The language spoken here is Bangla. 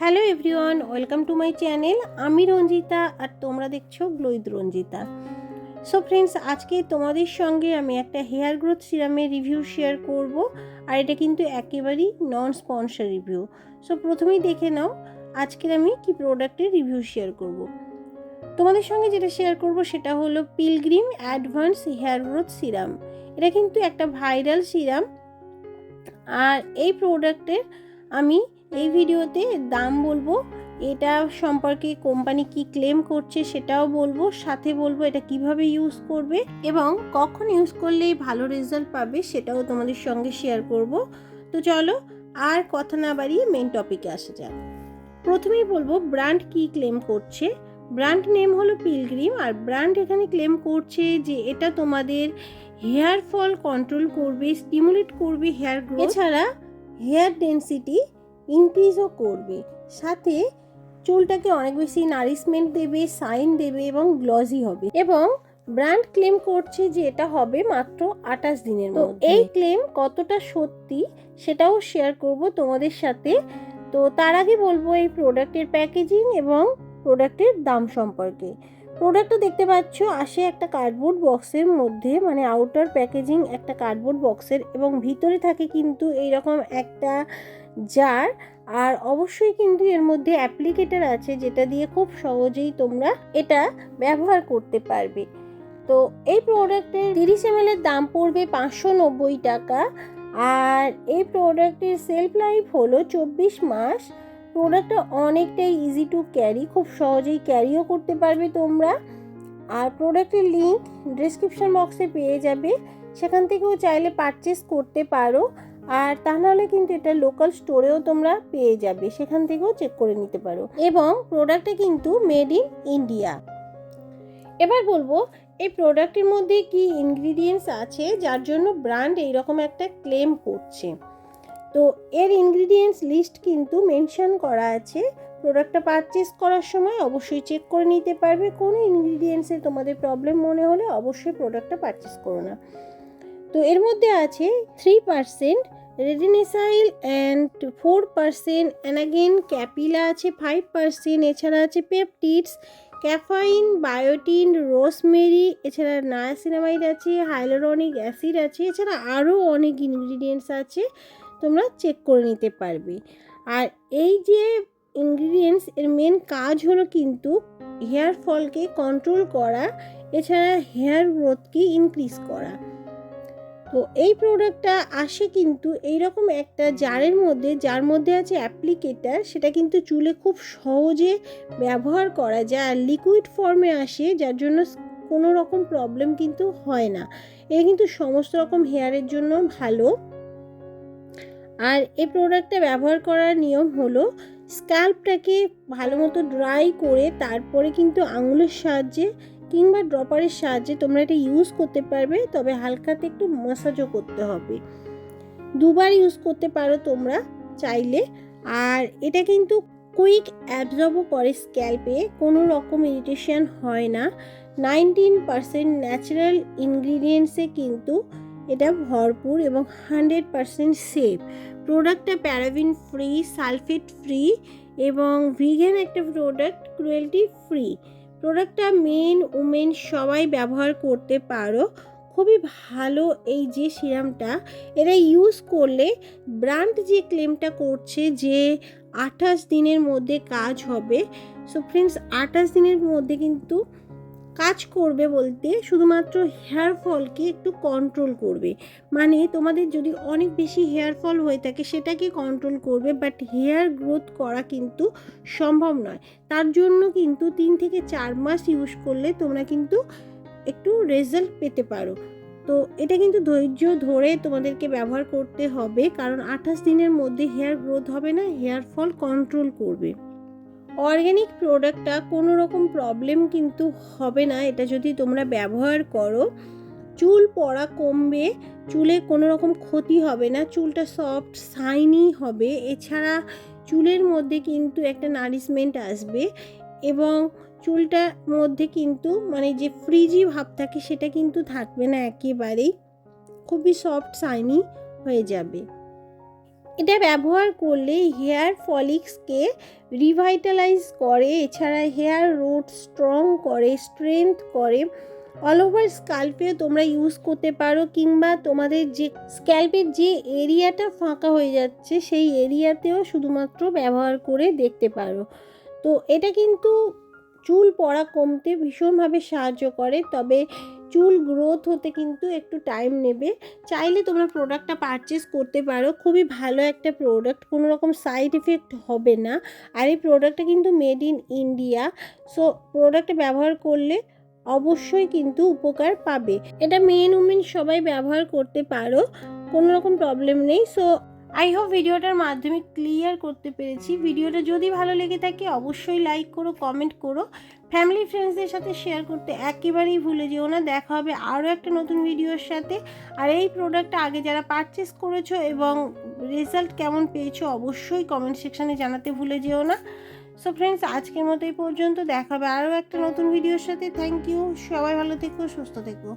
Hello everyone, welcome to my channel. আমি রঞ্জিতা আর তোমরা দেখছো glow with Ranjita. So friends, আজকে তোমাদের সঙ্গে আমি একটা হেয়ার গ্রোথ সিরামের রিভিউ শেয়ার করব। আর এটা কিন্তু একেবারেই নন স্পন্সর রিভিউ। সো প্রথমেই দেখে নাও আজকের আমি কি প্রোডাক্টের রিভিউ শেয়ার করব। তোমাদের সঙ্গে যেটা শেয়ার করব সেটা হলো Pilgrim advance hair growth serum. এটা কিন্তু একটা ভাইরাল সিরাম। আর এই প্রোডাক্টের আমি এই ভিডিওতে দাম বলবো, এটা সম্পর্কে কোম্পানি কি ক্লেম করছে সেটাও বলবো, সাথে বলবো এটা কিভাবে ইউজ করবে এবং কখন ইউজ করলেই ভালো রেজাল্ট পাবে সেটাও তোমাদের সঙ্গে শেয়ার করব। তো চলো আর কথা না বাড়িয়ে মেন টপিকে আসা যাক। প্রথমেই বলবো ব্র্যান্ড কি ক্লেম করছে। ব্র্যান্ড নেম হলো পিলগ্রিম, আর ব্র্যান্ড এখানে ক্লেম করছে যে এটা তোমাদের হেয়ার ফল কন্ট্রোল করবে, স্টিমুলেট করবে হেয়ার গ্রোথ, এছাড়া হেয়ার ডেন্সিটি ইনক্রিজও করবে, সাথে চুলটাকে অনেক বেশি নারিশমেন্ট দেবে, শাইন দেবে এবং গ্লজি হবে। এবং ব্র্যান্ড ক্লেম করছে যে এটা হবে মাত্র 28 দিনের মধ্যে। এই ক্লেম কতটা সত্যি সেটাও শেয়ার করব তোমাদের সাথে। তো তার আগে বলবো এই প্রোডাক্টের প্যাকেজিং এবং প্রোডাক্টের দাম সম্পর্কে। প্রোডাক্টটা দেখতে পাচ্ছ আসে একটা কার্ডবোর্ড বক্সের মধ্যে, মানে আউটার প্যাকেজিং একটা কার্ডবোর্ড বক্সের, এবং ভিতরে থাকে কিন্তু এইরকম একটা জার। আর অবশ্যই কিন্তু এর মধ্যে অ্যাপ্লিকেটার আছে যেটা দিয়ে খুব সহজেই তোমরা এটা ব্যবহার করতে পারবে। তো এই প্রোডাক্টের 30 ml এর দাম পড়বে 590 টাকা। আর এই প্রোডাক্টের সেলফ লাইফ হলো 24 মাস। প্রোডাক্টটা অনেকটাই ইজি টু ক্যারি, খুব সহজেই ক্যারিও করতে পারবে তোমরা। আর প্রোডাক্টের লিঙ্ক ডেসক্রিপশন বক্সে পেয়ে যাবে, সেখান থেকেও চাইলে পারচেস করতে পারো। আর তা নাহলে কিন্তু এটা লোকাল স্টোরেও তোমরা পেয়ে যাবে, সেখান থেকেও চেক করে নিতে পারো। এবং প্রোডাক্টটা কিন্তু মেড ইন ইন্ডিয়া। এবার বলবো এই প্রোডাক্টের মধ্যে কি ইনগ্রিডিয়েন্টস আছে যার জন্য ব্র্যান্ড এইরকম একটা ক্লেম করছে। তো এর ইনগ্রিডিয়েন্টস লিস্ট কিন্তু মেনশন করা আছে। প্রোডাক্টটা পারচেস করার সময় অবশ্যই চেক করে নিতে পারবে। কোনো ইনগ্রিডিয়েন্টসে তোমাদের প্রবলেম মনে হলে অবশ্যই প্রোডাক্টটা পারচেস করো না। তো এর মধ্যে আছে 3% রেডিনিসাইল অ্যান্ড 4% অ্যানাগেন ক্যাপিলা আছে 5%, এছাড়া আছে পেপটিডস, ক্যাফাইন, বায়োটিন, রোজমেরি, এছাড়া নায়াসিনামাইড আছে, হাইলোরনিক অ্যাসিড আছে, এছাড়া আরও অনেক ইনগ্রিডিয়েন্টস আছে, তোমরা চেক করে নিতে পারবে। আর এই যে ইনগ্রিডিয়েন্টস এর মেন কাজ হলো কিন্তু হেয়ার ফলকে কন্ট্রোল করা, এছাড়া হেয়ার গ্রোথকে ইনক্রিজ করা। তো এই প্রোডাক্টটা আসে কিন্তু এইরকম একটা জারের মধ্যে, যার মধ্যে আছে অ্যাপ্লিকেটার, সেটা কিন্তু চুলে খুব সহজে ব্যবহার করা যায়। আর লিকুইড ফর্মে আসে, যার জন্য কোনো রকম প্রবলেম কিন্তু হয় না। এটা কিন্তু সমস্ত রকম হেয়ারের জন্য ভালো। আর এই প্রোডাক্টটা ব্যবহার করার নিয়ম হলো স্ক্যাল্পটাকে ভালো মতো ড্রাই করে তারপরে কিন্তু আঙুলের সাহায্যে কিংবা ড্রপারের সাহায্যে তোমরা এটা ইউজ করতে পারবে, তবে হালকাতে একটু ম্যাসাজও করতে হবে। দুবার ইউজ করতে পারো তোমরা চাইলে। আর এটা কিন্তু কুইক অ্যাবজর্বও করে স্ক্যাল্পে, কোনো রকম ইরিটেশন হয় না। 19% ন্যাচারাল ইনগ্রিডিয়েন্টসে কিন্তু এটা ভরপুর এবং 100% সেফ। প্রোডাক্টটা প্যারাবিন ফ্রি, সালফেট ফ্রি এবং ভিগান একটা প্রোডাক্ট, ক্রুয়েলটি ফ্রি। প্রোডাক্টটা মেন উমেন সবাই ব্যবহার করতে পারো। খুবই ভালো এই যে সিরামটা, এটা ইউজ করলে ব্র্যান্ড যে ক্লেমটা করছে যে 28 দিনের মধ্যে কাজ হবে। সো ফ্রেন্ডস, 28 দিনের মধ্যে কিন্তু কাজ করবে বলতে শুধুমাত্র হেয়ার ফলকে একটু কন্ট্রোল করবে। মানে তোমাদের যদি অনেক বেশি হেয়ার ফল হয়ে থাকে সেটাকে কন্ট্রোল করবে, বাট হেয়ার গ্রোথ করা কিন্তু সম্ভব নয়। তার জন্য কিন্তু 3 থেকে 4 মাস ইউজ করলে তোমরা কিন্তু একটু রেজাল্ট পেতে পারো। তো এটা কিন্তু ধৈর্য ধরে তোমাদেরকে ব্যবহার করতে হবে, কারণ 28 দিনের মধ্যে হেয়ার গ্রোথ হবে না, হেয়ার ফল কন্ট্রোল করবে। অর্গ্যানিক প্রোডাক্টটা কোনো রকম প্রবলেম কিন্তু হবে না এটা যদি তোমরা ব্যবহার করো। চুল পড়া কমবে, চুলে কোনো রকম ক্ষতি হবে না, চুলটা সফট শাইনি হবে, এছাড়া চুলের মধ্যে কিন্তু একটা নারিশমেন্ট আসবে এবং চুলটার মধ্যে কিন্তু মানে যে ফ্রিজি ভাব থাকে সেটা কিন্তু থাকবে না একেবারেই, খুবই সফট শাইনি হয়ে যাবে। এটা ব্যবহার করলে হেয়ার ফলিক্সকে রিভাইটালাইজ করে, এছাড়া হেয়ার রুট স্ট্রং করে, স্ট্রেংথ করে। অল ওভার স্ক্যাল্পেও তোমরা ইউজ করতে পারো, কিংবা তোমাদের যে স্ক্যাল্পের যে এরিয়াটা ফাঁকা হয়ে যাচ্ছে সেই এরিয়াতেও শুধুমাত্র ব্যবহার করে দেখতে পারো। তো এটা কিন্তু চুল পড়া কমতে ভীষণভাবে সাহায্য করে, তবে চুল গ্রোথ হতে কিন্তু একটু টাইম নেবে। চাইলে তোমরা প্রোডাক্টটা পারচেস করতে পারো, খুবই ভালো একটা প্রোডাক্ট, কোনো রকম সাইড এফেক্ট হবে না। আর এই প্রোডাক্টটা কিন্তু মেড ইন ইন্ডিয়া। সো প্রোডাক্টটা ব্যবহার করলে অবশ্যই কিন্তু উপকার পাবে। এটা মেন উমেন সবাই ব্যবহার করতে পারো, কোনো রকম প্রবলেম নেই। সো আই হোপ ভিডিওটার মাধ্যমে ক্লিয়ার করতে পেরেছি। ভিডিওটা যদি ভালো লেগে থাকে অবশ্যই লাইক করো, কমেন্ট করো, ফ্যামিলি ফ্রেন্ডসদের সাথে শেয়ার করতে একেবারেই ভুলে যেও না। দেখা হবে আরও একটা নতুন ভিডিওর সাথে। আর এই প্রোডাক্টটা আগে যারা পারচেস করেছো এবং রেজাল্ট কেমন পেয়েছো অবশ্যই কমেন্ট সেকশানে জানাতে ভুলে যেও না। সো ফ্রেন্ডস, আজকের মতো এই পর্যন্ত। দেখা হবে আরও একটা নতুন ভিডিওর সাথে। থ্যাংক ইউ, সবাই ভালো থেকো, সুস্থ থেকো।